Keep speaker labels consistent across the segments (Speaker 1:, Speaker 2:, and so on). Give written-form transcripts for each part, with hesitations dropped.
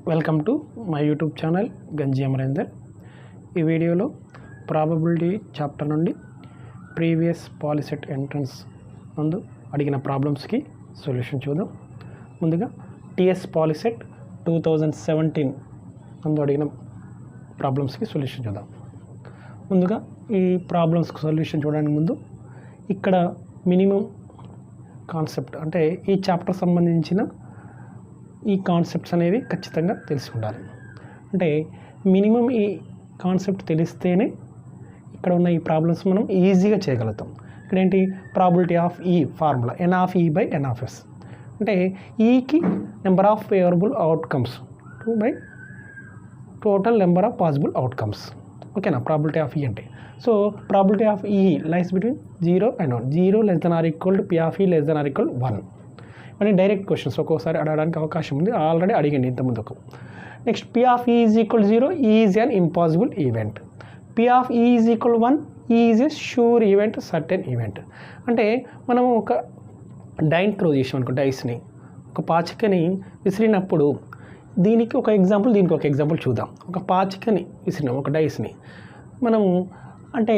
Speaker 1: Welcome to my YouTube channel గంజి అమరేందర్. ఈ వీడియోలో ప్రాబబిలిటీ చాప్టర్ నుండి ప్రీవియస్ పాలిసెట్ ఎంట్రన్స్ నందు అడిగిన ప్రాబ్లమ్స్కి సొల్యూషన్ చూద్దాం. ముందుగా టీఎస్ పాలిసెట్ 2017 నందు అడిగిన ప్రాబ్లమ్స్కి సొల్యూషన్ చూద్దాం. ముందుగా ఈ ప్రాబ్లమ్స్కి సొల్యూషన్ చూడడానికి ముందు ఇక్కడ మినిమం కాన్సెప్ట్ అంటే ఈ చాప్టర్ సంబంధించిన ఈ కాన్సెప్ట్స్ అనేవి ఖచ్చితంగా తెలిసి ఉండాలి. అంటే మినిమం ఈ కాన్సెప్ట్ తెలిస్తేనే ఇక్కడ ఉన్న ఈ ప్రాబ్లమ్స్ మనం ఈజీగా చేయగలుగుతాం. ఇక్కడ ఏంటి, probability of E formula n of E by N of S అంటే ఈకి number of favourable outcomes 2 by total number of possible outcomes. ఓకేనా, ప్రాబిలిటీ ఆఫ్ ఈ అంటే. So probability of E lies between 0 and 1. 0 less than or equal to P of E less than or equal to 1. అని direct questions ఒక్కోసారి అడగడానికి అవకాశం ఉంది, already అడిగండి ఇంతకుముందుకు. Next P of E is equal to 0 is an impossible event. P of E is equal to 1 is a sure event, certain event. అంటే మనం ఒక డైన్ త్రో చేసాం అనుకో, డైస్ని ఒక పాచికని విసిరినప్పుడు దీనికి ఒక ఎగ్జాంపుల్, దీనికి ఒక ఎగ్జాంపుల్ చూద్దాం. ఒక పాచికని విసిరినాం, ఒక డైస్ని మనము అంటే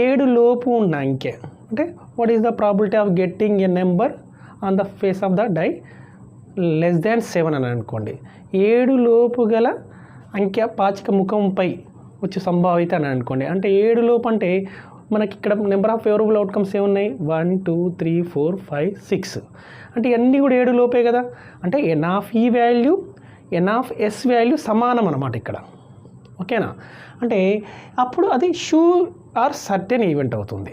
Speaker 1: 7 లోపు ఉన్న అంకె అంటే what is the probability of getting a number on the face of the die less than 7 అని అనుకోండి. 7 లోపు గల అంకె పాచిక ముఖంపై వచ్చే సంభావిత అని అనుకోండి. అంటే 7 లోపు అంటే మనకి ఇక్కడ నెంబర్ ఆఫ్ ఫేవరబుల్ అవుట్కమ్స్ ఏమున్నాయి, 1 2 3 4 5 6 అంటే ఇవన్నీ కూడా 7 లోపే కదా. అంటే N of E value N of S value సమానం అన్నమాట ఇక్కడ. ఓకేనా, అంటే అప్పుడు అది షూర్ ఆర్ సర్టెన్ ఈవెంట్ అవుతుంది.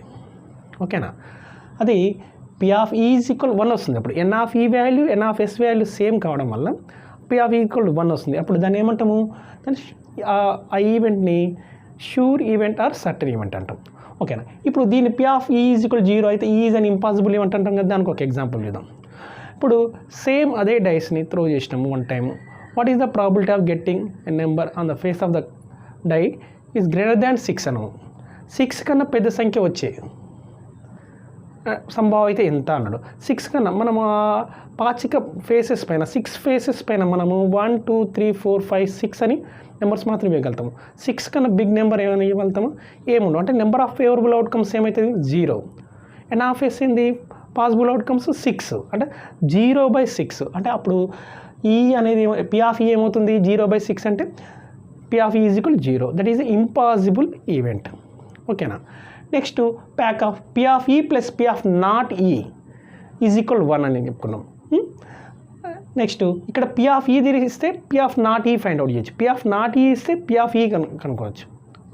Speaker 1: ఓకేనా, అది P of E is equal 1 వస్తుంది. అప్పుడు N of E value N of S value same కావడం వల్ల P of E ఈక్వల్ 1 వస్తుంది. అప్పుడు దాన్ని ఏమంటాము, దాన్ని ఆ ఈవెంట్ని sure event or certain event అంటాం. ఓకేనా, ఇప్పుడు దీన్ని P of E is equal 0 అయితే ఈ ఈజ్ అన్ ఇంపాసిబుల్ ఈవెంట్ అంటాం కదా. దానికి ఒక ఎగ్జాంపుల్ చూద్దాం. ఇప్పుడు సేమ్ అదే డైస్ని త్రో చేసినాము one time. What is the probability of getting a number on the face of the die is greater than 6 అను. 6 కన్నా పెద్ద సంఖ్య వచ్చే సంభావిత ఎంత అన్నాడు. 6 కన్నా మనం పాచిక ఫేసెస్ పైన 6 ఫేసెస్ పైన మనము 1 2 3 4 5 6 అని నెంబర్స్ మాత్రం ఇవ్వగలుగుతాము. 6 కన్నా బిగ్ నెంబర్ ఏమైనా ఇవ్వగలుగుతాము, ఏముండవు. అంటే నెంబర్ ఆఫ్ ఫేవరబుల్ అవుట్కమ్స్ ఏమవుతుంది, 0. అండ్ ఆఫ్ ఎస్ ఏంది, పాసిబుల్ అవుట్కమ్స్ 6 అంటే 0/6. అంటే అప్పుడు ఈ అనేది P of E ఏమవుతుంది, 0/6 అంటే P of E is equal 0. That is impossible event. ఓకేనా, next pack of P of E plus P of not E is equal 1 అని చెప్పుకున్నాం. నెక్స్ట్ ఇక్కడ P of E ఇస్తే P of not E find out చేయొచ్చు. P of not E ఇస్తే P of E కనుక్కోవచ్చు.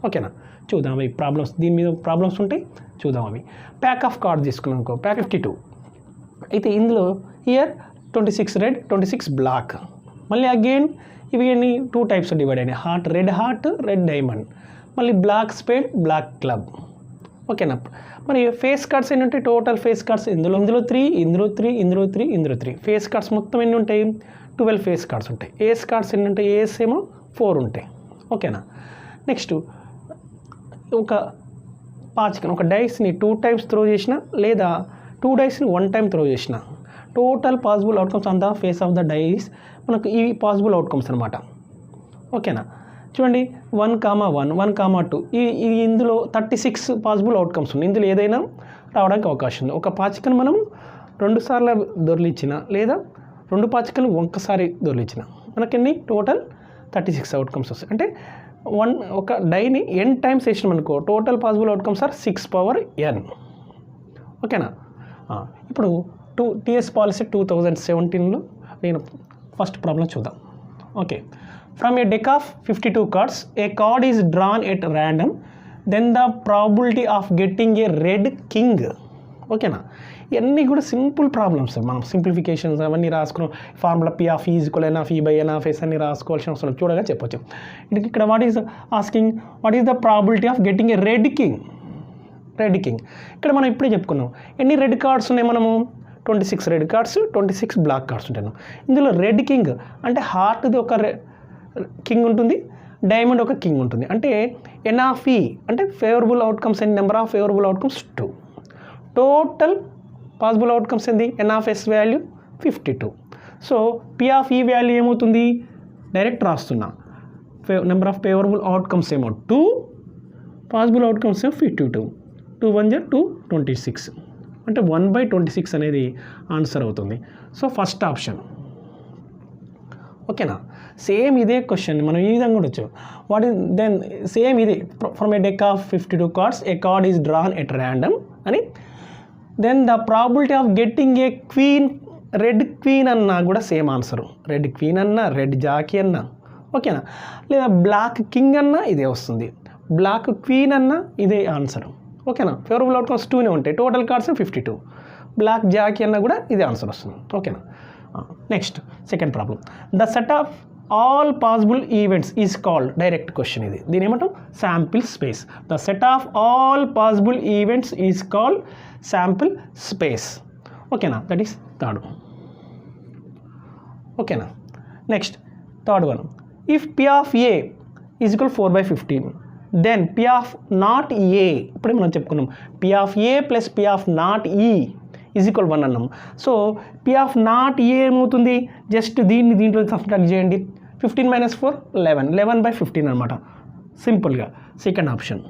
Speaker 1: ఓకేనా, చూద్దాం అవి ప్రాబ్లమ్స్, దీని మీద ప్రాబ్లమ్స్ ఉంటాయి చూద్దాం అవి. ప్యాక్ ఆఫ్ కార్డ్ తీసుకున్నాం అనుకో, ప్యాక్ 52 అయితే ఇందులో ఇయర్ 26 రెడ్ 26 బ్లాక్. మళ్ళీ అగైన్ ఇవి అన్ని 2 టైప్స్ డివైడ్ అయినాయి, హార్ట్ రెడ్ డైమండ్, మళ్ళీ బ్లాక్ స్పేడ్ బ్లాక్ క్లబ్. ఓకేనా, మరి ఫేస్ కార్డ్స్ ఎన్ని ఉంటాయి, టోటల్ ఫేస్ కార్డ్స్ ఇందులో 3 ఇందులో 3 ఫేస్ కార్డ్స్ మొత్తం ఎన్ని ఉంటాయి, 12 ఫేస్ కార్డ్స్ ఉంటాయి. ఏస్ కార్డ్స్ ఎన్ని ఉంటాయి, ఏస్ ఏమో 4 ఉంటాయి. ఓకేనా, నెక్స్ట్ ఒక పాచికను ఒక డైస్ని 2 టైమ్స్ త్రో చేసిన లేదా 2 డైస్ని 1 టైం త్రో చేసిన total possible outcomes on the face of the dice మనకు ఈ పాసిబుల్ అవుట్కమ్స్ అనమాట. ఓకేనా, చూడండి 1,1 1,2 ఈ ఇందులో 36 పాసిబుల్ అవుట్కమ్స్ ఉన్నాయి. ఇందులో ఏదైనా రావడానికి అవకాశం ఉంది. ఒక పాచికను మనం 2 సార్లు దొరికించిన లేదా 2 పాచికలు ఒక్కసారి దొరికించిన మనకెన్ని టోటల్ 36 అవుట్కమ్స్ వస్తాయి. అంటే ఒక డైని n టైమ్స్ వేసినాం అనుకో, total possible outcomes are 6/n. ఓకేనా, ఇప్పుడు టీఎస్ పాలిసీ 2017లో నేను ఫస్ట్ ప్రాబ్లం చూద్దాం. Okay, from a deck of 52 cards a card is drawn at random, then the probability of getting a red king. ఓకేనా, ఇవన్నీ కూడా simple problems. మనం simplifications అవన్నీ రాసుకున్నాం. Formula P of E equal N of E by N of S అని రాసుకోవాల్సిన అవసరం చూడగా చెప్పొచ్చు. ఇక్కడ what is asking, what is the probability of getting a red king. ఇక్కడ మనం ఇప్పుడే చెప్పుకున్నాం ఎన్ని రెడ్ కార్డ్స్ ఉన్నాయి, మనము 26 రెడ్ కార్డ్స్ 26 బ్లాక్ కార్డ్స్ ఉంటాయి. ఇందులో రెడ్ కింగ్ అంటే హార్ట్ది ఒక కింగ్ ఉంటుంది, డైమండ్ ఒక కింగ్ ఉంటుంది. అంటే ఎన్ ఆఫ్ ఈ అంటే favourable outcomes and number of favourable outcomes 2. Total possible outcomes ఏంది, n of S value 52. So P of E value ఏమవుతుంది, డైరెక్ట్ రాస్తున్నా. నెంబర్ ఆఫ్ ఫేవరబుల్ అవుట్కమ్స్ ఏమో 2, పాసిబుల్ అవుట్కమ్స్ ఏమో 52. 2 1 జా 2 26 అంటే 1/26 అనేది ఆన్సర్ అవుతుంది. So first option. ఓకేనా. సేమ్ ఇదే క్వశ్చన్ మనం ఈ విధంగా కూడా వచ్చు. వాట్ ఈస్ దెన్ సేమ్ ఇది from a deck of 52 cards a card is drawn at random అని then the probability of getting a queen, red queen అన్నా కూడా సేమ్ ఆన్సరు. రెడ్ క్వీన్ అన్నా, రెడ్ జాకీ అన్నా, ఓకేనా. లేదా బ్లాక్ కింగ్ అన్నా ఇదే వస్తుంది, బ్లాక్ క్వీన్ అన్నా ఇదే ఆన్సర్. ఓకేనా. ఫేవరబుల్ అవుట్కమ్స్ 2నే ఉంటాయి, టోటల్ కార్డ్స్ 52. బ్లాక్ జాకీ అన్నా కూడా ఇదే ఆన్సర్ వస్తుంది. ఓకేనా. Next second problem. The set of all possible events is called, direct question ఇది, దీని ఏమంటాం sample space. The set of all possible events is called sample space. ఓకేనా. That is third. ఓకేనా. Next third one. If P of A is equal 4/15 then P of not A, ఇప్పుడే మనం చెప్పుకున్నాం P of A plus P of not E is equal 1 అన్నాం. So P of not ఏ ఏమవుతుంది, just దీంట్లో subtract చేయండి. 15 - 4 11, 11/15 అనమాట సింపుల్గా. Second option.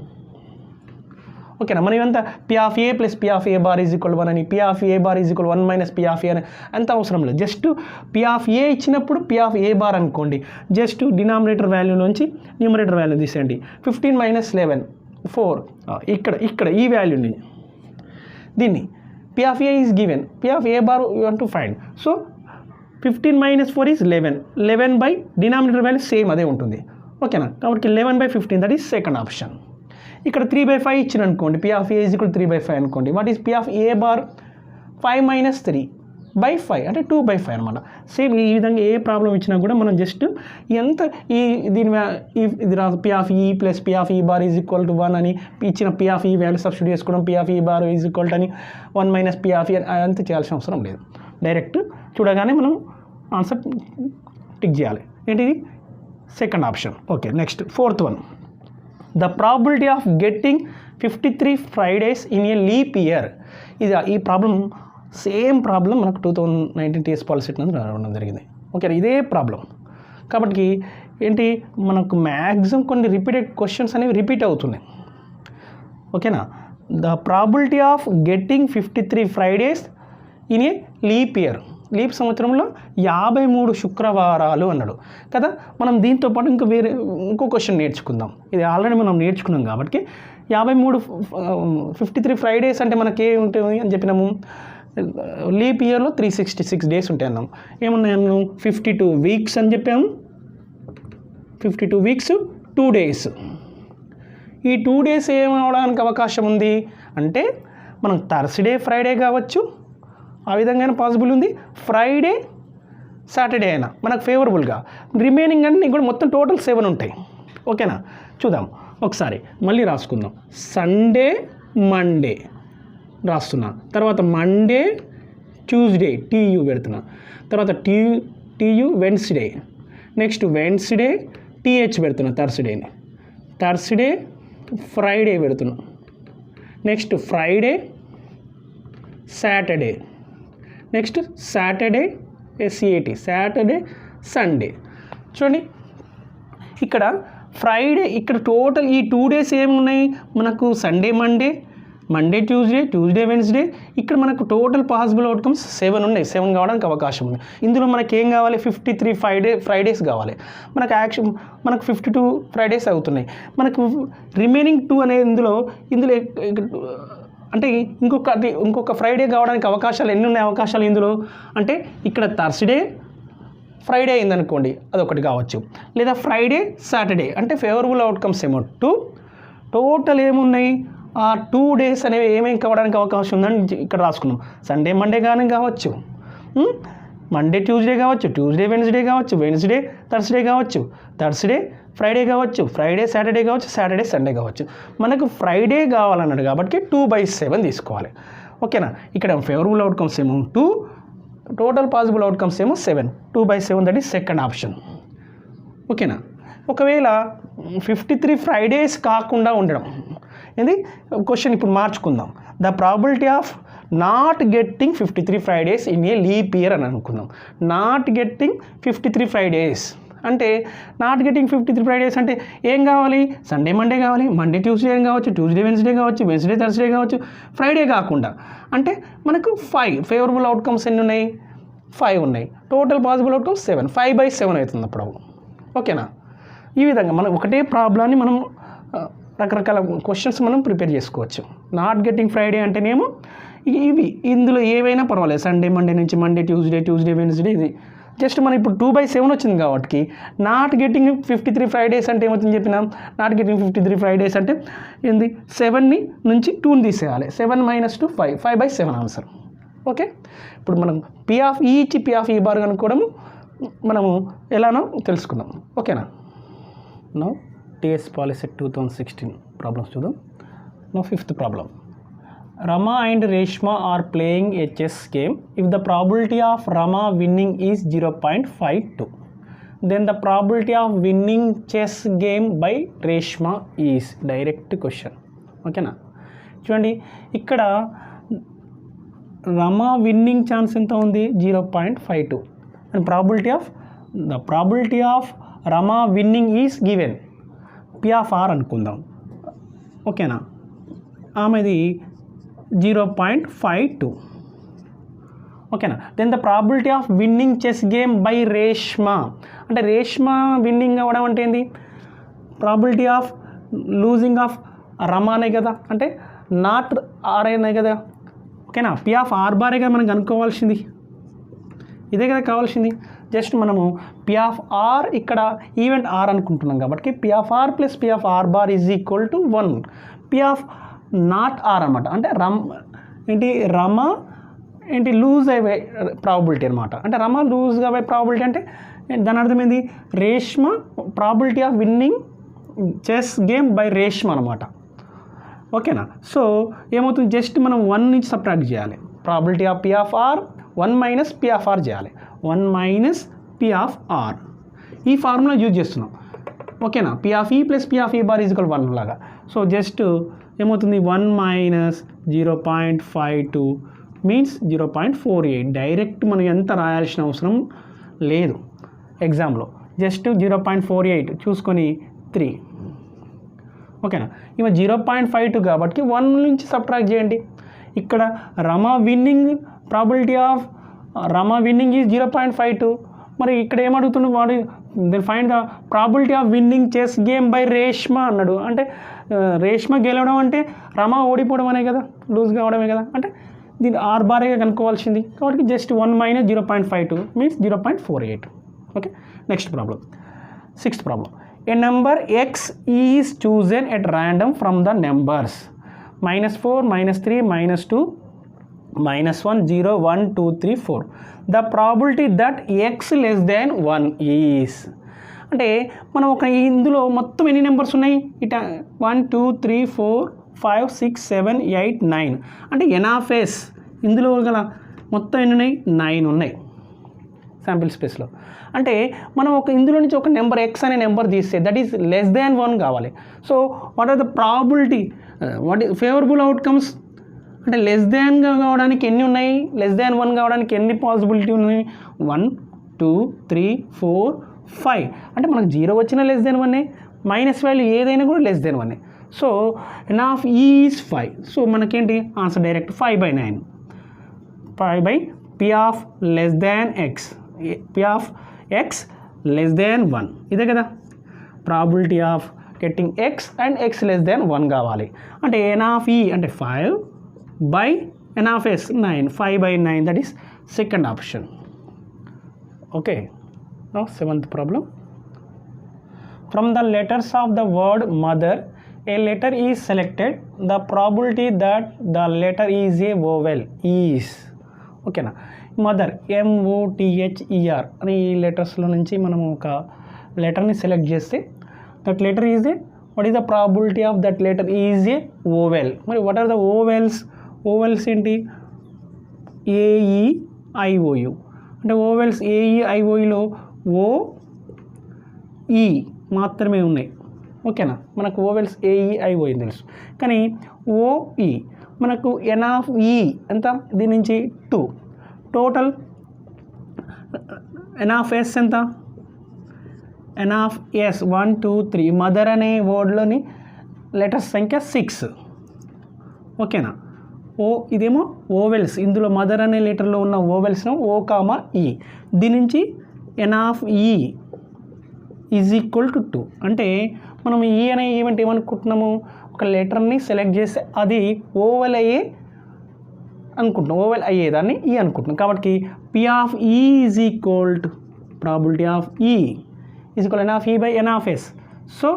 Speaker 1: ఓకేనా. మనం ఇవంతా P of A plus P of A bar is equal 1 అని, P of A bar is equal 1 - P of A అని అంత అవసరం లేదు. జస్ట్ పి ఆఫ్ ఏ ఇచ్చినప్పుడు పి ఆఫ్ ఏ బార్ అనుకోండి. జస్ట్ డినామినేటర్ వాల్యూ నుంచి న్యూమరేటర్ వాల్యూ తీసేయండి. 15 - 11 4 ఇక్కడ ఈ వాల్యూని దీన్ని P of A is given, P of A bar you want to find. So 15 - 4 is 11, 11 by denominator value same అదే ఉంటుంది. ఓకేనా. కాబట్టి 11/15 దట్ ఈస్ సెకండ్ ఆప్షన్. ఇక్కడ 3/5 ఇచ్చిన అనుకోండి, P of A is equal 3/5 అనుకోండి. What is P of A bar 5 - 3/5 అంటే 2/5 అనమాట. సేమ్ ఈ విధంగా ఏ ప్రాబ్లం ఇచ్చినా కూడా మనం జస్ట్ ఎంత ఇది రా P of E plus P of E bar is equal to 1 అని ఇచ్చిన P of E value substitute చేసుకోవడం, P of E bar is equal to అని 1 - పి ఆఫ్ ఈ అంత చేయాల్సిన అవసరం లేదు. డైరెక్ట్ చూడగానే మనం ఆన్సర్ టిక్ చేయాలి. ఏంటిది second option. Okay. Next fourth one. The probability of getting 53 Fridays in a leap year. ఇది ఈ ప్రాబ్లం సేమ్ ప్రాబ్లం మనకు 2019 టీఎస్ పాలిసీ రావడం జరిగింది. ఓకే. ఇదే ప్రాబ్లం కాబట్టి ఏంటి మనకు మ్యాక్సిమం కొన్ని రిపీటెడ్ క్వశ్చన్స్ అనేవి రిపీట్ అవుతున్నాయి. ఓకేనా. The probability of getting 53 Fridays in a leap year, leap సంవత్సరంలో 53 శుక్రవారాలు అన్నాడు కదా. మనం దీంతో పాటు ఇంకో క్వశ్చన్ నేర్చుకుందాం. ఇది ఆల్రెడీ మనం నేర్చుకున్నాం కాబట్టి 53 ఫ్రైడేస్ అంటే మనకి ఏముంటుంది అని చెప్పినాము. లీప్ ఇయర్లో 366 డేస్ ఉంటాయి అన్నాం. ఏమున్నాయన్నాము 52 వీక్స్ అని చెప్పాము. 52 వీక్స్ 2 డేస్. ఈ 2 డేస్ ఏమవడానికి అవకాశం ఉంది అంటే మనం థర్స్డే ఫ్రైడే కావచ్చు, ఆ విధంగా పాసిబుల్ ఉంది. ఫ్రైడే సాటర్డే అయినా మనకు ఫేవరబుల్గా. రిమైనింగ్ అన్నీ కూడా మొత్తం టోటల్ 7 ఉంటాయి. ఓకేనా. చూద్దాం ఒకసారి మళ్ళీ రాసుకుందాం. సండే మండే రాస్తున్నా, తర్వాత మండే ట్యూస్డే టీయూ పెడుతున్నా, తర్వాత TU Wednesday, next Wednesday TH పెడుతున్నా, థర్స్డేని, థర్స్డే ఫ్రైడే పెడుతున్నా, next Friday Saturday, next Saturday SAT Saturday Sunday. చూడండి ఇక్కడ ఫ్రైడే, ఇక్కడ టోటల్ ఈ 2 డేస్ ఏమున్నాయి మనకు సండే మండే ట్యూస్డే వెన్స్డే. ఇక్కడ మనకు టోటల్ పాసిబుల్ అవుట్కమ్స్ 7 ఉన్నాయి. 7 కావడానికి అవకాశం ఉంది. ఇందులో మనకి ఏం కావాలి 53 ఫ్రైడేస్ కావాలి. మనకు 52 ఫ్రైడేస్ అవుతున్నాయి. మనకు రిమైనింగ్ 2 అనేది ఇందులో అంటే ఇంకొక ఫ్రైడే కావడానికి అవకాశాలు ఎన్ని ఉన్నాయి అవకాశాలు ఇందులో అంటే ఇక్కడ థర్స్డే ఫ్రైడే అయిందనుకోండి అదొకటి కావచ్చు, లేదా ఫ్రైడే సాటర్డే అంటే ఫేవరబుల్ అవుట్కమ్స్ ఏమో 2. టోటల్ ఏమున్నాయి ఆ 2 డేస్ అనేవి ఏమేమి కావడానికి అవకాశం ఉందని ఇక్కడ రాసుకున్నాం. సండే మండే కానీ కావచ్చు, మండే ట్యూస్డే కావచ్చు, ట్యూస్డే వెన్స్డే కావచ్చు, వెన్స్డే థర్స్డే కావచ్చు, థర్స్డే ఫ్రైడే కావచ్చు, ఫ్రైడే సాటర్డే కావచ్చు, సాటర్డే సండే కావచ్చు. మనకు ఫ్రైడే కావాలన్నాడు కాబట్టి 2/7 తీసుకోవాలి. ఓకేనా. ఇక్కడ ఫేవరబుల్ అవుట్కమ్స్ ఏమో 2, టోటల్ పాసిబుల్ అవుట్కమ్స్ ఏమో 7. 2/7 దట్ ఈస్ సెకండ్ ఆప్షన్. ఓకేనా. ఒకవేళ 53 ఫ్రైడేస్ కాకుండా ఉండడం ఇది క్వశ్చన్ ఇప్పుడు మార్చుకుందాం. The probability of not getting 53 Fridays in a leap year అని అనుకుందాం. నాట్ గెట్టింగ్ 53 ఫ్రైడేస్ అంటే నాట్ గెటింగ్ 53 ఫ్రైడేస్ అంటే ఏం కావాలి, సండే మండే కావాలి, మండే ట్యూస్డే కావచ్చు, ట్యూస్డే వెన్స్డే కావచ్చు, వెన్స్డే థర్స్డే కావచ్చు, ఫ్రైడే కాకుండా. అంటే మనకు 5 ఫేవరబుల్ అవుట్కమ్స్ ఎన్ని ఉన్నాయి, 5 ఉన్నాయి. టోటల్ పాసిబుల్ అవుట్కమ్స్ 7, 5/7 అవుతుంది అప్పుడు. ఓకేనా, ఈ విధంగా మనం ఒకటే ప్రాబ్లమ్ని మనం రకరకాల క్వశ్చన్స్ మనం ప్రిపేర్ చేసుకోవచ్చు. నాట్ గెటింగ్ ఫ్రైడే అంటేనేమో ఇవి ఇందులో ఏవైనా పర్వాలేదు, సండే మండే నుంచి మండే ట్యూస్డే వెన్స్డే, ఇది జస్ట్ మనం ఇప్పుడు 2/7 వచ్చింది కాబట్టి నాట్ గెటింగ్ 53 ఫ్రైడేస్ అంటే ఏమవుతుంది చెప్పినాం. నాట్ గెటింగ్ 53 ఫ్రైడేస్ అంటే ఏంది, 7 నుంచి 2ని తీసేయాలి. 7 - 2 5, 5/7 ఆన్సర్. ఓకే, ఇప్పుడు మనం పి ఆఫ్ ఈ ఇచ్చి పి ఆఫ్ ఈ బార్ కనుక్కోవడము మనము ఎలానో తెలుసుకుందాం. ఓకేనా. నో టీఎస్ పాలిసెట్ 2016 ప్రాబ్లమ్స్ చూద్దాం. Now 5th problem. Rama and Reshma are playing a chess game. If the probability of Rama winning is 0.52, then the probability of winning chess game by Reshma is. Direct question. ఓకేనా, చూడండి ఇక్కడ Rama winning chance ఎంత ఉంది, 0.52. And probability of Rama winning is given P of R అనుకుందాం. ఓకేనా, ఆమెది 0.52. ఓకేనా. Then the probability of winning chess game by Reshma అంటే రేష్మా విన్నింగ్ అవ్వడం అంటే ఏంది, ప్రాబిలిటీ ఆఫ్ లూజింగ్ ఆఫ్ రమానే కదా, అంటే నాట్ ఆర్ అనే కదా. ఓకేనా, పి ఆఫ్ ఆర్ బారే కదా మనం కనుక్కోవాల్సింది, ఇదే కదా కావాల్సింది. జస్ట్ మనము పి ఆఫ్ ఆర్ ఇక్కడ ఈవెంట్ ఆర్ అనుకుంటున్నాం కాబట్టి P of R plus P of R bar is equal to 1. P of not R అనమాట, అంటే రమ ఏంటి లూజ్ అయ్యే ప్రాబిలిటీ అనమాట. అంటే రమ లూజ్గా అయ్యే ప్రాబిలిటీ అంటే దాని అర్థం ఏంది, Reshma probability of winning chess game by Reshma అనమాట. ఓకేనా, సో ఏమవుతుంది, జస్ట్ మనం 1 నుంచి సబ్ట్రాక్ట్ చేయాలి. Probability of P of R 1 - P of R చేయాలి. 1 - పి ఆఫ్ ఆర్ ఈ ఫార్ములా యూజ్ చేస్తున్నాం. ఓకేనా, P of E plus P of E bar is equal 1 లాగా. సో జస్ట్ ఏమవుతుంది, 1 - 0.52 మీన్స్ 0.48. డైరెక్ట్ మనం ఎంత రాయాల్సిన అవసరం లేదు ఎగ్జామ్లో, జస్ట్ 0.48 చూసుకొని 3. ఓకేనా, ఇవి 0.52 కాబట్టి 1 నుంచి సబ్ట్రాక్ట్ చేయండి. ఇక్కడ Rama winning probability of Rama winning is 0.52. మరి ఇక్కడ ఏమడుగుతున్నాడు వాడు, then find the probability of winning chess game by Reshma అన్నాడు. అంటే రేష్మ గెలవడం అంటే రమా ఓడిపోవడం అనే కదా, లూజ్ కావడమే కదా. అంటే దీన్ని ఆర్ బారేగా కనుక్కోవాల్సింది కాబట్టి just 1 - 0.52 means 0.48. Okay, next problem. 6th problem. A number X is chosen at random from the numbers -4, -3, -2, -1, 0, 1, 2, 3, 4. The probability that X less than 1 is. అంటే మనం ఒక ఇందులో మొత్తం ఎన్ని నెంబర్స్ ఉన్నాయి, ఇట 1, 2, 3, 4, 5, 6, 7, 8, 9. అంటే ఎన్ ఆఫ్ ఎస్ ఇందులో గల మొత్తం ఎన్ని ఉన్నాయి, 9 ఉన్నాయి శాంపిల్ స్పేస్లో. అంటే మనం ఒక ఇందులో నుంచి ఒక నెంబర్ ఎక్స్ అనే నెంబర్ తీస్తే దట్ ఈస్ లెస్ దాన్ 1 కావాలి. So what are the probability, what is favourable outcomes అంటే లెస్ దాన్గా కావడానికి ఎన్ని ఉన్నాయి, లెస్ దాన్ 1 కావడానికి ఎన్ని పాసిబిలిటీ ఉన్నాయి, 1, 2, 3, 4, 5. అంటే మనకు 0 వచ్చినా లెస్ దాన్ 1, మైనస్ వాల్యూ ఏదైనా కూడా less than 1. So N of E is 5. So మనకేంటి answer direct 5/9. 5 P of less than X, P of X less than 1 ఇదే కదా. Probability of getting X and X less than 1 కావాలి. అంటే N of E అంటే 5 by N of S 9, 5/9 that is second option. Okay, now 7th problem. From the letters of the word mother a letter is selected, the probability that the letter is a vowel is. ఓకేనా, mother MOTHER అని ఈ లెటర్స్లో నుంచి మనం ఒక లెటర్ని select చేస్తే that letter is A, what is the probability of that letter is a vowel. మరి what are the vowels, vowels ఏంటి, AEIOU. అంటే ఓవెల్స్ AEIOUలో O E మాత్రమే ఉన్నాయి. ఓకేనా, మనకు ఓవెల్స్ AEIOU తెలుసు, కానీ OE మనకు ఎన్ ఆఫ్ ఈ ఎంత, దీని నుంచి 2. టోటల్ ఎన్ ఆఫ్ ఎస్ ఎంత, ఎన్ ఆఫ్ ఎస్ 1 2 3 మదర్ అనే వర్డ్లోని లెటర్స్ సంఖ్య 6. ఓకేనా. ఓ ఇదేమో ఓవెల్స్, ఇందులో మదర్ అనే లెటర్లో ఉన్న ఓవెల్స్ను ఓ కామా ఈ. దీని నుంచి ఎన్ of E is equal to 2. అంటే మనం ఈ అనే ఈవెంట్ ఏమనుకుంటున్నాము, ఒక లెటర్ని సెలెక్ట్ చేస్తే అది ఓవెల్ అయ్యే అనుకుంటున్నాం, ఓవెల్ అయ్యేదాన్ని ఈ అనుకుంటున్నాం. కాబట్టి P of E is equal to probability of E is equal N of E by N of S. So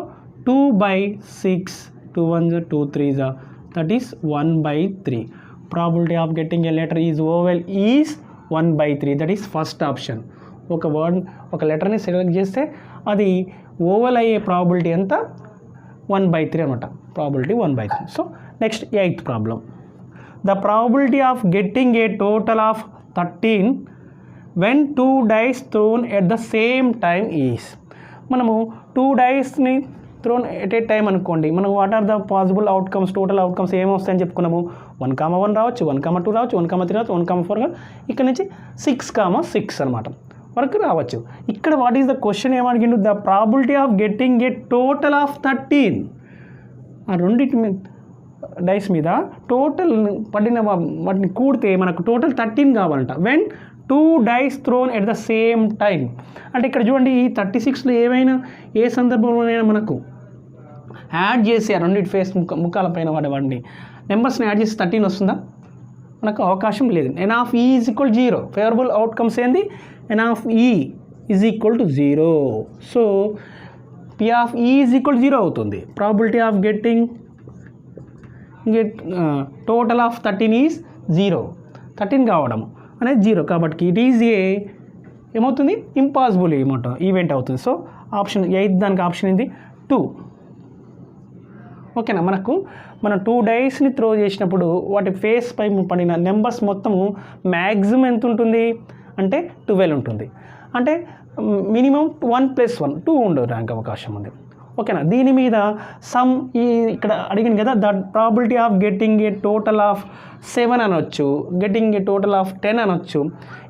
Speaker 1: 2/6, 2 1s 2 3s, that is 1/3. Probability of getting a letter is vowel is 1/3. that is first option. ఒక word ఒక లెటర్ని select చేస్తే అది oval అయ్యే probability ఎంత, 1/3 అనమాట. Probability 1/3. So next 8th problem. The probability of getting a total of 13 when 2 dice thrown at the same time is. మనము 2 డైస్ని థ్రోన్ ఎట్ ఏ టైం అనుకోండి, మనం what are the possible outcomes, total outcomes ఏమొస్తాయని చెప్పుకున్నాము. 1,1 రావచ్చు, 1,2 రావచ్చు, 1,3 రావచ్చు, 1,4 ఇక్కడ నుంచి 6,6 అనమాట వరకు రావచ్చు. ఇక్కడ వాట్ ఈస్ ద క్వశ్చన్ ఏమడిగిండు, the probability of getting a total of 13. ఆ రెండింటి డైస్ మీద టోటల్ పడిన వాటిని కూడితే మనకు టోటల్ 13 కావాలంట. When 2 dice thrown at the same time. అంటే ఇక్కడ చూడండి, ఈ 36లో ఏమైనా ఏ సందర్భంలోనైనా మనకు యాడ్ చేసి ఆ రెండింటి ఫేస్ ముఖాల పైన వాడిని నెంబర్స్ని యాడ్ చేసి 13 వస్తుందా, మనకు అవకాశం లేదు. ఎన్ of E is equal 0. Favourable outcomes ఏంది, n of E is equal to 0. So P of E is equal 0 అవుతుంది. Probability of getting total of 13 is 0. 13 కావడం అనేది 0 కాబట్టి ఇట్ ఈజ్ ఏమవుతుంది, ఇంపాసిబుల్ ఈవెంట్ అవుతుంది. సో ఆప్షన్ 8 దానికి ఆప్షన్ ఏంది 2. ఓకేనా. మనం 2 డైస్ని త్రో చేసినప్పుడు వాటి ఫేస్ పై పడిన నెంబర్స్ మొత్తము మ్యాక్సిమం ఎంత ఉంటుంది అంటే 12 ఉంటుంది. అంటే మినిమం 1 + 1 2 ఉండడానికి అవకాశం ఉంది. ఓకేనా. దీని మీద సమ్ ఇక్కడ అడిగింది కదా, the probability of getting a total of 7 అనొచ్చు, గెట్టింగ్ ఏ టోటల్ ఆఫ్ 10 అనొచ్చు.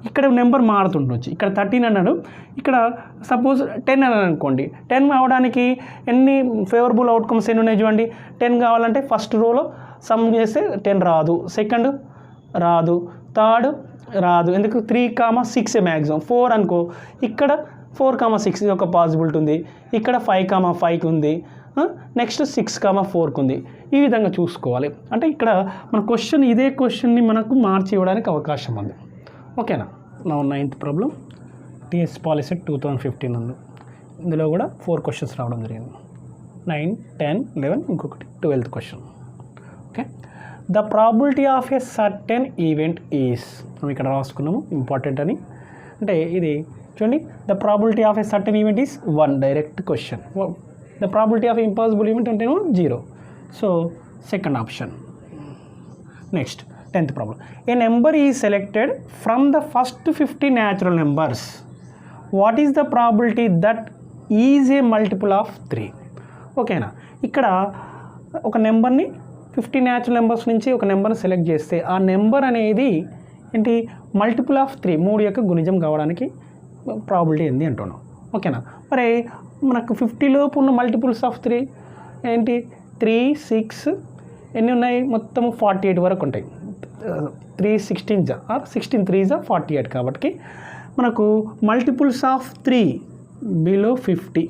Speaker 1: ఇక్కడ నెంబర్ మారుతుండొచ్చు. ఇక్కడ 13 అన్నాడు, ఇక్కడ సపోజ్ 10 అని అనుకోండి. 10 అవడానికి ఎన్ని ఫేవరబుల్ అవుట్కమ్స్ ఎన్ని ఉన్నాయి చూడండి. 10 కావాలంటే ఫస్ట్ రోలో సమ్ చేస్తే 10 రాదు, సెకండ్ రాదు, థర్డ్ రాదు, ఎందుకు 3,6 మ్యాక్సిమం. 4 అనుకో, ఇక్కడ 4,6 ఇది ఒక పాసిబిలిటీ ఉంది, ఇక్కడ 5,5 ఉంది, నెక్స్ట్ 6,4 ఉంది. ఈ విధంగా చూసుకోవాలి. అంటే ఇక్కడ మన క్వశ్చన్ ఇదే క్వశ్చన్ని మనకు మార్చి ఇవ్వడానికి అవకాశం ఉంది. ఓకేనా. నా 9th ప్రాబ్లం టీఎస్ పాలిసెట్ 2015 ఉంది. ఇందులో కూడా 4 క్వశ్చన్స్ రావడం జరిగింది. 9, 10, 11 ఇంకొకటి 12th question. Okay. The probability of a certain event is, మనం ఇక్కడ రాసుకున్నాము ఇంపార్టెంట్ అని. అంటే ఇది చూడండి, the probability of a certain event is 1, direct question. The probability of impossible event అంటేనో 0. So second option. Next 10th problem. A number is selected from the first 50 natural numbers. What is the probability that is a multiple of 3. ఓకేనా. ఇక్కడ ఒక నెంబర్ని 50 natural numbers నుంచి ఒక నెంబర్ని select చేస్తే ఆ నెంబర్ అనేది ఏంటి, మల్టిపుల్ ఆఫ్ 3, 3 యొక్క గుణిజం కావడానికి ప్రాబిలిటీ ఏంది అంటున్నాం. ఓకేనా. మరి మనకు 50 లోపు ఉన్న మల్టిపుల్స్ ఆఫ్ 3 ఏంటి, 3, 6 ఎన్ని ఉన్నాయి, మొత్తం 48 వరకు ఉంటాయి. 3 16s ఆర్ 16 3s 48 కాబట్టి మనకు మల్టిపుల్స్ ఆఫ్ 3 బిలో 50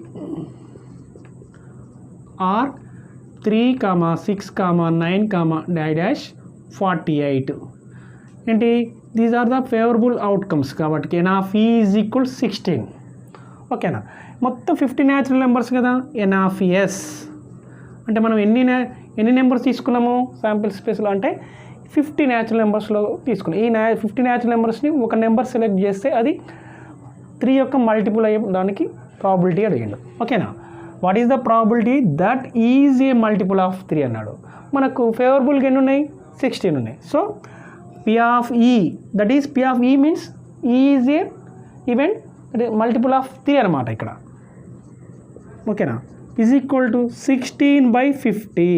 Speaker 1: ఆర్ 3, 6, 9, -48 ఏంటి, these are the favourable outcomes. కాబట్టి N of E is equal 16. ఓకేనా. మొత్తం 50 న్యాచురల్ నెంబర్స్ కదా, ఎన్ ఆఫ్ ఎస్ అంటే మనం ఎన్ని నెంబర్స్ తీసుకున్నాము శాంపిల్ స్పేస్లో అంటే 50 న్యాచురల్ నెంబర్స్లో తీసుకున్నాం. ఈ 50 న్యాచురల్ నెంబర్స్ని ఒక నెంబర్ సెలెక్ట్ చేస్తే అది 3 యొక్క మల్టిపుల్ అయ్యడానికి ప్రాబిలిటీ అడిగిండు. ఓకేనా. What is the probability that is a multiple of 3 అన్నాడు. మనకు ఫేవరబుల్గా ఎన్ని ఉన్నాయి, 16 ఉన్నాయి. సో పి ఆఫ్ ఈ, దట్ ఈస్ పి ఆఫ్ ఈ means is a event multiple of 3 అనమాట ఇక్కడ. ఓకేనా. ఈజ్ ఈక్వల్ టు 16/50,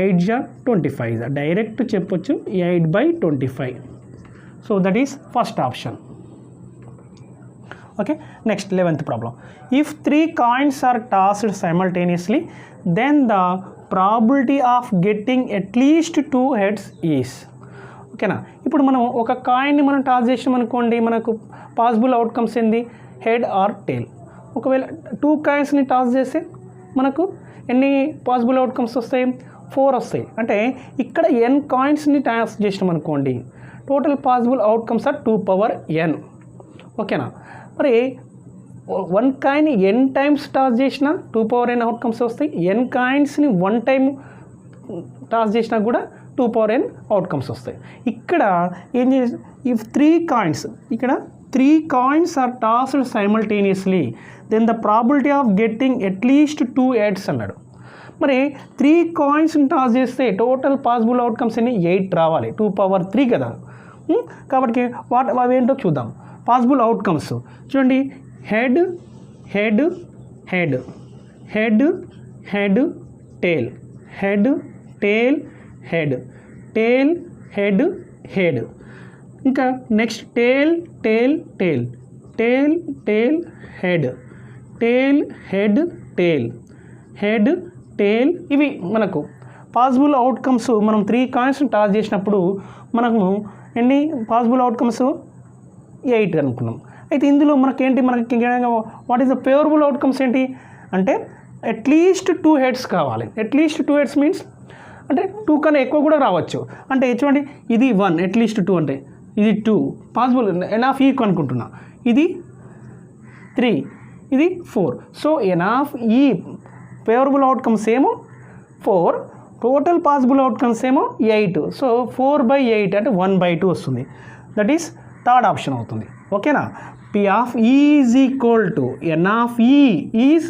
Speaker 1: 8 25, డైరెక్ట్ చెప్పొచ్చు 8/25. So that is first option. Okay, next 11th problem. If 3 coins are tossed simultaneously then the probability of getting at least 2 heads is. ఓకేనా, ఇప్పుడు మనం ఒక కాయిన్ని మనం toss చేసినాం అనుకోండి, మనకు పాసిబుల్ అవుట్కమ్స్ ఏంది, హెడ్ ఆర్ టేల్. ఒకవేళ 2 కాయిన్స్ని టాస్ చేస్తే మనకు ఎన్ని పాసిబుల్ అవుట్కమ్స్ వస్తాయి, 4 వస్తాయి. అంటే ఇక్కడ n కాయిన్స్ని టాస్ చేసినాం అనుకోండి, total possible outcomes are 2 power n. ఓకేనా, మరి 1 కాయిన్ n టైమ్స్ టాస్ చేసినా 2 పవర్ n అవుట్కమ్స్ వస్తాయి. n కాయిన్స్ని 1 టైం టాస్ చేసినా కూడా 2 పవర్ n అవుట్కమ్స్ వస్తాయి. ఇక్కడ ఏం చేసి ఇఫ్ 3 కాయిన్స్, ఇక్కడ 3 coins are tossed simultaneously then the probability of getting at least 2 heads అన్నాడు. మరి 3 కాయిన్స్ని టాస్ చేస్తే టోటల్ పాసిబుల్ అవుట్కమ్స్ అన్ని 8 రావాలి, 2 పవర్ 3 కదా. కాబట్టి అవి ఏంటో చూద్దాం. పాసిబుల్ అవుట్కమ్స్ చూడండి, head head head head head tail, head tail head, tail head head, ఇంకా next tail tail tail, tail tail head, tail head tail, head tail. ఇవి మనకు పాసిబుల్ అవుట్కమ్స్. మనం 3 కాయిన్స్ని టాస్ చేసినప్పుడు మనము ఎన్ని పాసిబుల్ అవుట్కమ్స్ 8 అనుకున్నాం. అయితే ఇందులో మనకేంటి, మనకి what is the favourable outcomes ఏంటి అంటే అట్లీస్ట్ 2 హెడ్స్ కావాలి. అట్లీస్ట్ 2 హెడ్స్ మీన్స్ అంటే 2 కన్నా ఎక్కువ కూడా రావచ్చు. అంటే చూడండి, ఇది 1, అట్లీస్ట్ 2 అంటే ఇది 2 పాసిబుల్, ఎన్ ఆఫ్ ఈ అనుకుంటున్నా, ఇది 3, ఇది 4. సో ఎన్ ఆఫ్ ఈ ఫేవరబుల్ అవుట్కమ్స్ ఏమో 4, టోటల్ పాసిబుల్ అవుట్కమ్స్ ఏమో 8. సో 4/8 అంటే 1/2 వస్తుంది. దట్ ఈస్ థర్డ్ ఆప్షన్ అవుతుంది. ఓకేనా, P of E is equal to N of E is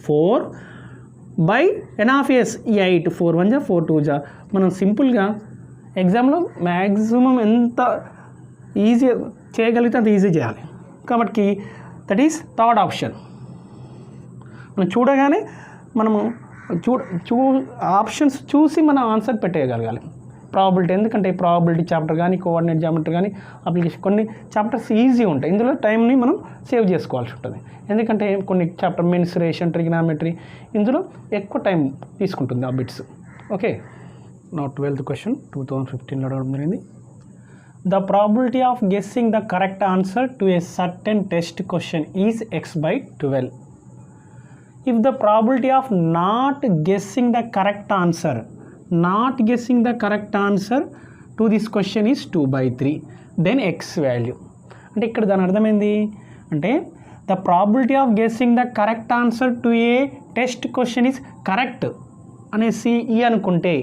Speaker 1: 4 N of S 8. 4 1 4 2 మనం సింపుల్గా ఎగ్జామ్లో మ్యాక్సిమం ఎంత ఈజీ చేయగలిగితే అంత ఈజీ చేయాలి. కాబట్టి దట్ ఈస్ థర్డ్ ఆప్షన్. మనం చూడగానే మనము ఆప్షన్స్ చూసి మనం ఆన్సర్ పెట్టేయగలగాలి. ప్రాబిలిటీ, ఎందుకంటే ప్రాబిలిటీ చాప్టర్ కానీ, కోఆర్డినేట్ జామెట్రీ కానీ, అప్లికేషన్ కొన్ని చాప్టర్స్ ఈజీ ఉంటాయి. ఇందులో టైంని మనం సేవ్ చేసుకోవాల్సి ఉంటుంది. ఎందుకంటే కొన్ని చాప్టర్ మెన్సురేషన్, ట్రిగ్నామెట్రీ, ఇందులో ఎక్కువ టైం తీసుకుంటుంది ఆ బిట్స్. ఓకే, నా 12th క్వశ్చన్ 2015లో అడగడం జరిగింది. The probability of guessing the correct answer to a certain test question is x/12. If the probability of not guessing the correct answer to this question is 2/3, then x value. అంటే ఇక్కడ దాని అర్థమైంది అంటే the probability of guessing the correct answer to A test question is correct అనేసి ఈ అనుకుంటే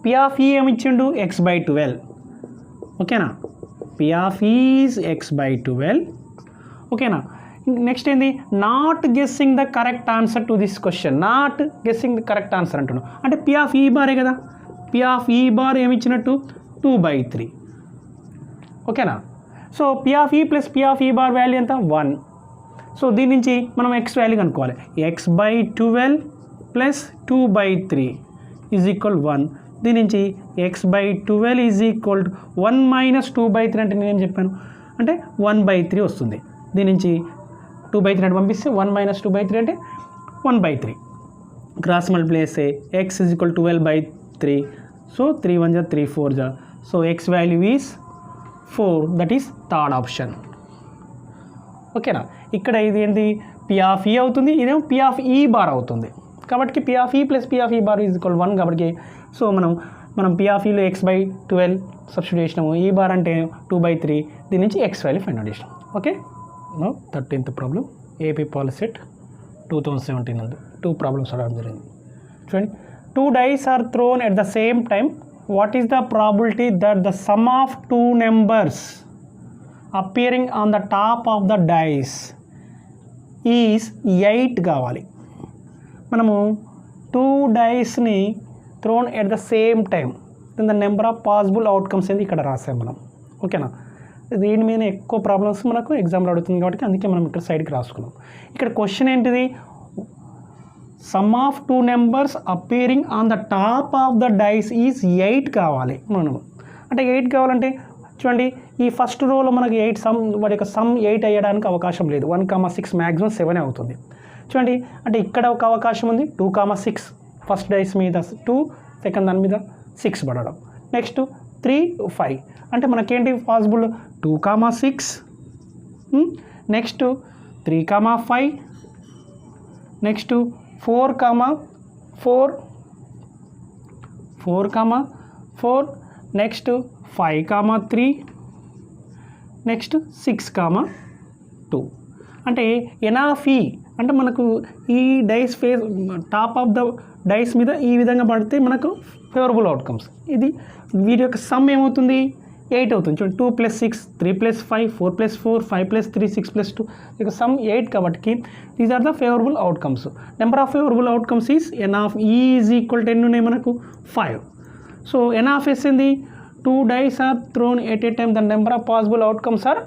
Speaker 1: P of ఈ ఏమి ఇచ్చిండు, x/12. ఓకేనా, P of E is x/12. ఓకేనా, నెక్స్ట్ ఏంది, not guessing the correct answer to this question, not guessing the correct answer అంటున్నాం. అంటే పి ఆఫ్ ఈ బారే కదా, పి ఆఫ్ ఈ బార్ ఏమి ఇచ్చినట్టు 2/3. ఓకేనా, so P of E plus P of E bar value ఎంత 1. సో దీని నుంచి మనం ఎక్స్ వాల్యూ కనుక్కోవాలి. x/12 plus 2/3 is equal 1. దీని నుంచి x/12 ఈజ్ ఈక్వల్ 1 మైనస్ 2/3 అంటే నేనేం చెప్పాను అంటే 1/3 వస్తుంది. దీని నుంచి 2/3 అంటే పంపిస్తే 1 మైనస్ 2/3 అంటే 1/3. క్రాస్ మల్టిప్లై చేస్తే x is equal 12/3. So 3 1 3 4 so X value is 4. That is third option. ఓకేనా, ఇక్కడ ఇది ఏంటి, పి ఆఫ్ ఈ అవుతుంది, ఇదేమో పి ఆఫ్ ఈ బార్ అవుతుంది. కాబట్టి P of E plus P of E bar is equal 1. కాబట్టి సో మనం పి ఆఫ్ ఈలో x/12 సబ్స్టిట్యూట్ చేసినాము, ఈ బార్ అంటే 2/3. దీని నుంచి ఎక్స్ వాల్యూ ఫైండ్ అవుట్ చేసినాం. Okay, now 13th problem, AP Polycet 2017 నందు 2 ప్రాబ్లమ్స్ అడగడం జరిగింది. చూడండి, 2 dice are thrown at the same time. What is the probability that the sum of 2 numbers appearing on the top of the dice is 8 కావాలి. మనము 2 diceని thrown at the same time, then the number of possible outcomes అనేది ఇక్కడ రాసాం మనం. ఓకేనా, దీని మీద ఎక్కువ ప్రాబ్లమ్స్ మనకు ఎగ్జామ్లో అడుగుతుంది కాబట్టి అందుకే మనం ఇక్కడ సైడ్కి రాసుకున్నాం. ఇక్కడ క్వశ్చన్ ఏంటిది, sum of 2 numbers appearing on the top of the dice is 8 కావాలి మనం. అంటే 8 కావాలంటే చూడండి ఈ ఫస్ట్ రోలో మనకి 8 సమ్ వాటి యొక్క సమ్ 8 అయ్యడానికి అవకాశం లేదు. 1,6 మ్యాక్సిమం 7 అవుతుంది. చూడండి అంటే ఇక్కడ ఒక అవకాశం ఉంది 2,6 ఫస్ట్ డైస్ మీద 2 సెకండ్ దాని మీద 6 పడడం. నెక్స్ట్ 3, 5 అంటే మనకేంటి possible 2,6 next 3,5 next 4,4 next 5,3 next 6,2 అంటే ఎన్ఆఫ్ అంటే మనకు ఈ dice face top of the dice మీద ఈ విధంగా పడితే మనకు ఫేవరబుల్ అవుట్కమ్స్. ఇది వీటి యొక్క సమ్ ఏమవుతుంది 8 అవుతుంది. చూడండి 2 + 6 3 + 5 4 + 4 5 + 3 6 + 2 ఇక సమ్ 8 కాబట్టి these are the favourable outcomes. Number of favourable outcomes is n of E is equal to ఎన్ని ఉన్నాయి మనకు 5. సో ఎన్ఆఫ్ ఎస్ ఏంది 2 dice are thrown at a time the number of possible outcomes are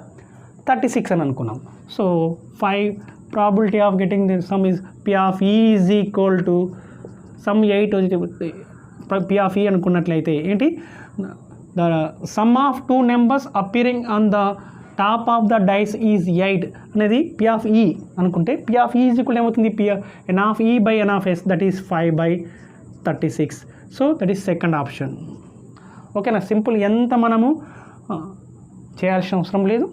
Speaker 1: 36 అని అనుకున్నాం. So 5 probability of getting the sum is P of E is equal to sum 8 P of E అనుకున్నట్లయితే ఏంటి the sum of 2 numbers appearing on the top of the dice is 8 అనేది P of E అనుకుంటే P of E is equal ఏమవుతుంది n of E by N of S that is 5/36. So that is second option. ఓకేనా simple ఎంత మనము చేయాల్సిన అవసరం లేదు.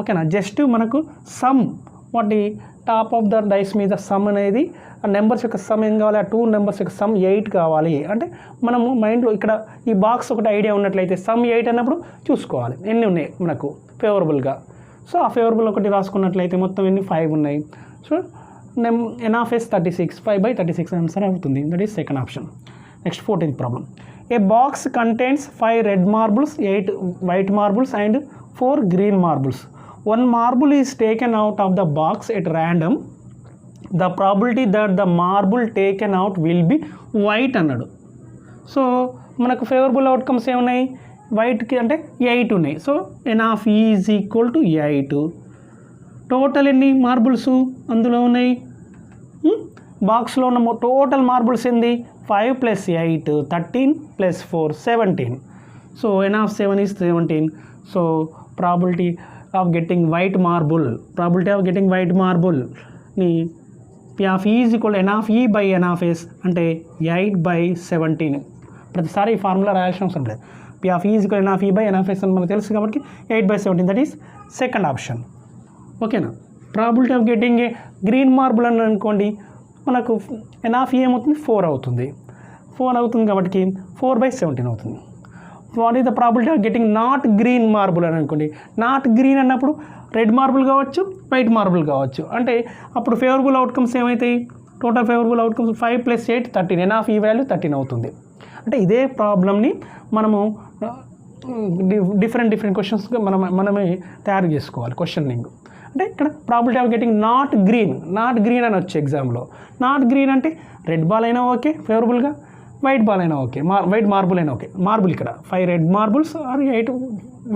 Speaker 1: ఓకేనా జస్ట్ మనకు సమ్ వాటి టాప్ ఆఫ్ ద డైస్ మీద సమ్ అనేది ఆ నెంబర్స్ యొక్క సమ్ ఏం కావాలి ఆ 2 నెంబర్స్ యొక్క సమ్ 8 కావాలి అంటే మనము మైండ్లో ఇక్కడ ఈ బాక్స్ ఒకటి ఐడియా ఉన్నట్లయితే సమ్ 8 అన్నప్పుడు చూసుకోవాలి ఎన్ని ఉన్నాయి మనకు ఫేవరబుల్గా. సో ఆ ఫేవరబుల్ ఒకటి రాసుకున్నట్లయితే మొత్తం ఎన్ని 5 ఉన్నాయి. So N of S 36 5/36 answer అవుతుంది. That is second option. Next 14th problem. A box contains 5 red marbles 8 white marbles and 4 green marbles. 1 marble is taken out of the box at random. The probability that the marble taken out will be white అన్నాడు. So మనకు favourable outcomes ఏమున్నాయి వైట్కి అంటే 8 ఉన్నాయి. So N of E is equal to 8. Total ఎన్ని marbles అందులో ఉన్నాయి బాక్స్లో ఉన్న టోటల్ మార్బుల్స్ ఏంది 5 + 8 13 + 4 17. So N of 7 is 17. So probability of getting white marble ని P of E is equal N of E by N of S అంటే 8/17. ప్రతిసారి ఈ ఫార్ములా రాయాల్సిన అవసరం లేదు. P of E is equal N of E by N of S అని మనకు తెలుసు కాబట్టి 8/17 దట్ ఈస్ సెకండ్ ఆప్షన్. ఓకేనా probability of getting a green marble అని అనుకోండి మనకు ఎన్ ఆఫ్ ఈ ఏమవుతుంది 4 అవుతుంది. 4 అవుతుంది కాబట్టి 4/17 అవుతుంది. What is the probability of getting not green marble అని అనుకోండి. నాట్ గ్రీన్ అన్నప్పుడు రెడ్ మార్బుల్ కావచ్చు వైట్ మార్బుల్ కావచ్చు అంటే అప్పుడు ఫేవరబుల్ అవుట్కమ్స్ ఏమవుతాయి total favourable outcomes 5 + 8 13 N of E value 13 అవుతుంది. అంటే ఇదే ప్రాబ్లమ్ని మనము డిఫరెంట్ క్వశ్చన్స్గా మనమే తయారు చేసుకోవాలి క్వశ్చనింగ్. అంటే ఇక్కడ probability of getting not green అని వచ్చే ఎగ్జామ్లో నాట్ గ్రీన్ అంటే రెడ్ బాల్ అయినా ఓకే ఫేవరబుల్గా వైట్ బాల్ అయినా ఓకే వైట్ మార్బుల్ అయినా ఓకే. మార్బుల్ ఇక్కడ 5 red marbles are 8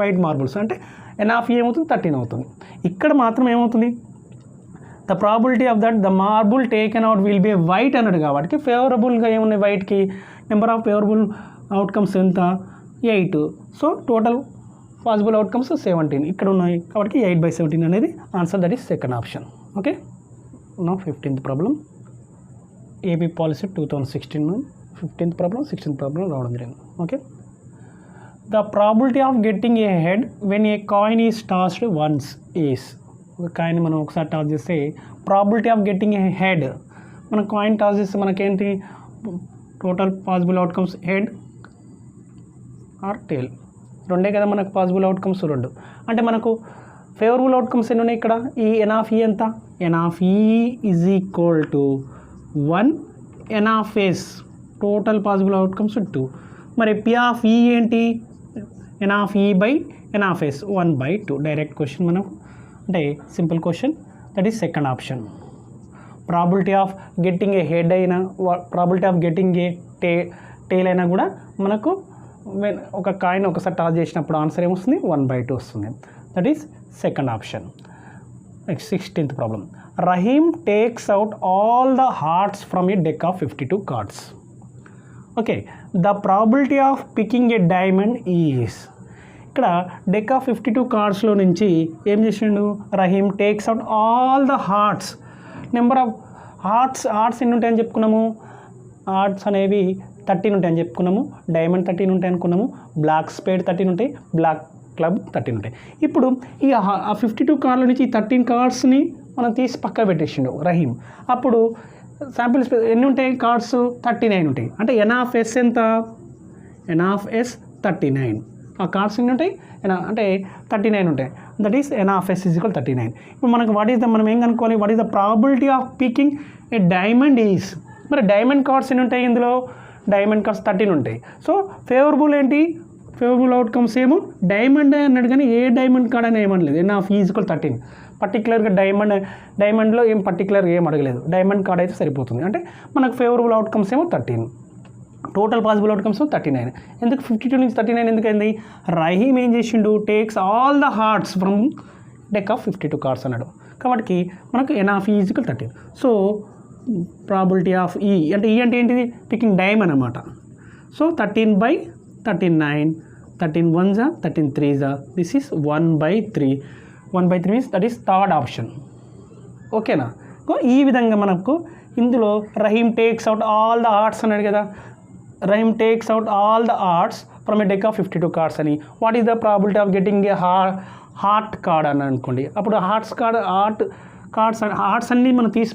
Speaker 1: white marbles అంటే ఎన్ ఆఫ్ ఏమవుతుంది 13 అవుతుంది. ఇక్కడ మాత్రం ఏమవుతుంది the probability of that the marble taken out will be white అన్నాడు కాబట్టి ఫేవరబుల్గా ఏమున్నాయి వైట్కి నెంబర్ ఆఫ్ ఫేవరబుల్ అవుట్కమ్స్ ఎంత 8. సో టోటల్ పాసిబుల్ అవుట్కమ్స్ 17 ఇక్కడ ఉన్నాయి కాబట్టి 8/17 అనేది answer that is second option. Okay now 15th problem AP policy 2016 15th problem 16th problem రావడం జరిగింది. Okay the probability of getting a head when a coin is tossed once is. ఒక coin మనం ఒకసారి toss చేస్తే probability of getting a head మనం coin toss చేస్తే మనకేంటి total possible outcomes head or tail రెండే కదా మనకు పాసిబుల్ అవుట్కమ్స్ 2. అంటే మనకు ఫేవరబుల్ అవుట్కమ్స్ ఎన్ని ఉన్నాయి ఇక్కడ ఈ ఎన్ ఆఫ్ ఈ ఎంత N of E is equal to 1 N of S total possible outcomes 2. మరి పి ఆఫ్ ఈ ఏంటి N of E by N of S 1/2 direct question మనం అంటే simple question that is second option. Probability of getting a head అయినా probability of getting a tail అయినా కూడా మనకు ఒక coin ఒకసారి టాస్ చేసినప్పుడు ఆన్సర్ ఏమొస్తుంది 1/2 వస్తుంది. That is second option. Next 16th problem. Rahim takes out all the hearts from a deck of 52 cards. Okay the probability of picking a diamond is ఇక్కడ deck of 52 కార్డ్స్లో నుంచి ఏం చేసిండు Rahim takes out all the hearts. Number of hearts ఎన్ని ఉంటాయని చెప్పుకున్నాము, hearts అనేవి 13 ఉంటాయని చెప్పుకున్నాము, డైమండ్ 13 ఉంటాయి అనుకున్నాము, బ్లాక్ స్పేడ్ 13 ఉంటాయి, బ్లాక్ క్లబ్ 13 ఉంటాయి. ఇప్పుడు ఈ 52 కార్డుల నుంచి ఈ 13 కార్డ్స్ని మనం తీసి పక్క పెట్టేసిండు రహీమ్. అప్పుడు శాంపిల్ స్పేస్ ఎన్ని ఉంటాయి, కార్డ్స్ 39 ఉంటాయి. అంటే ఎన్ ఆఫ్ ఎస్ ఎంత, ఎన్ ఆఫ్ ఎస్ 39. ఆ కార్డ్స్ ఎన్ని ఉంటాయి, అంటే 39 ఉంటాయి. That is n of S is equal 39. ఇప్పుడు మనకు మనం ఏం కనుక్కోవాలి, what is the probability of picking a diamond is. మరి డైమండ్ కార్డ్స్ ఎన్ని ఉంటాయి, ఇందులో డైమండ్ కార్డ్స్ 13 ఉంటాయి. సో ఫేవరబుల్ ఏంటి, ఫేవరబుల్ అవుట్కమ్స్ ఏమో డైమండ్ అన్నాడు, కానీ ఏ డైమండ్ కార్డ్ అని ఏమనలేదు. N of is equal 13. పర్టికులర్గా డైమండ్లో ఏం పర్టికులర్గా ఏం అడగలేదు, డైమండ్ కార్డ్ అయితే సరిపోతుంది. అంటే మనకు ఫేవరబుల్ అవుట్కమ్స్ ఏమో 13, టోటల్ పాసిబుల్ అవుట్కమ్స్ 39. ఎందుకు 52 నుంచి 39 ఎందుకైంది, రహీమ్ ఏం చేసిండు takes all the hearts from deck of 52 cards అన్నాడు. కాబట్టి మనకు ఎన్ of E is equal 13. So probability of E అంటే ఏంటిది, పికింగ్ డైమండ్ అనమాట. So 13/39, 13 1s 13 3s, this is 1/3. 1/3 means that is third option. ఓకేనా. ఈ విధంగా మనకు ఇందులో Rahim takes out all the hearts అన్నాడు కదా, Rahim takes out all the hearts from a deck of 52 cards అని. What is the probability of getting a heart card అని అనుకోండి. అప్పుడు హార్ట్స్ అన్నీ మనం తీసి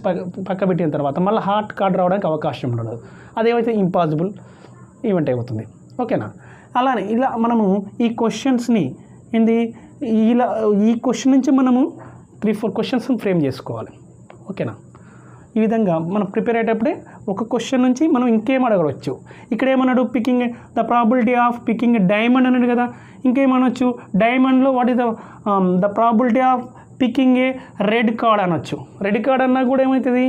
Speaker 1: పక్క పెట్టిన తర్వాత మళ్ళీ హార్ట్ కార్డ్ రావడానికి అవకాశం ఉండదు. అదేమైతే ఇంపాసిబుల్ ఈవెంట్ అయిపోతుంది. ఓకేనా. అలానే ఇలా మనము ఈ క్వశ్చన్స్ని ఈ క్వశ్చన్ నుంచి మనము 3-4 క్వశ్చన్స్ని ఫ్రేమ్ చేసుకోవాలి. ఓకేనా. ఈ విధంగా మనం ప్రిపేర్ అయ్యేటప్పుడే ఒక క్వశ్చన్ నుంచి మనం ఇంకేం అడగవచ్చు. ఇక్కడ ఏమన్నాడు, picking the probability of picking diamond అన్నాడు కదా, ఇంకేమనొచ్చు డైమండ్లో what is the probability of picking a red card అనొచ్చు. రెడ్ కార్డ్ అన్నా కూడా ఏమవుతుంది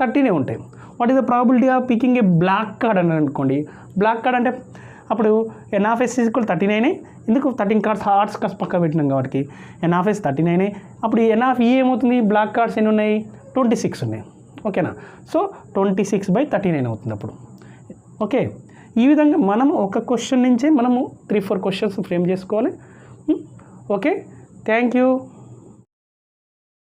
Speaker 1: 13 ఉంటాయి. What is the probability of picking a black card అని అనుకోండి. బ్లాక్ కార్డ్ అంటే అప్పుడు ఎన్ ఆఫ్ ఎస్ ఈక్వల్ 39. ఎందుకు 13 కార్డ్స్ హార్ట్స్ కార్డ్స్ పక్క పెట్టినాం కాబట్టి ఎన్ ఆఫ్ ఎస్ 39. అప్పుడు ఎన్ ఆఫ్ ఈ ఏమవుతుంది, బ్లాక్ కార్డ్స్ ఎన్ని ఉన్నాయి 26 ఉన్నాయి. ఓకేనా. సో 26/39 అవుతుంది అప్పుడు. ఓకే. ఈ విధంగా మనం ఒక క్వశ్చన్ నుంచే మనము 3-4 క్వశ్చన్స్ ఫ్రేమ్ చేసుకోవాలి. ఓకే. Thank you.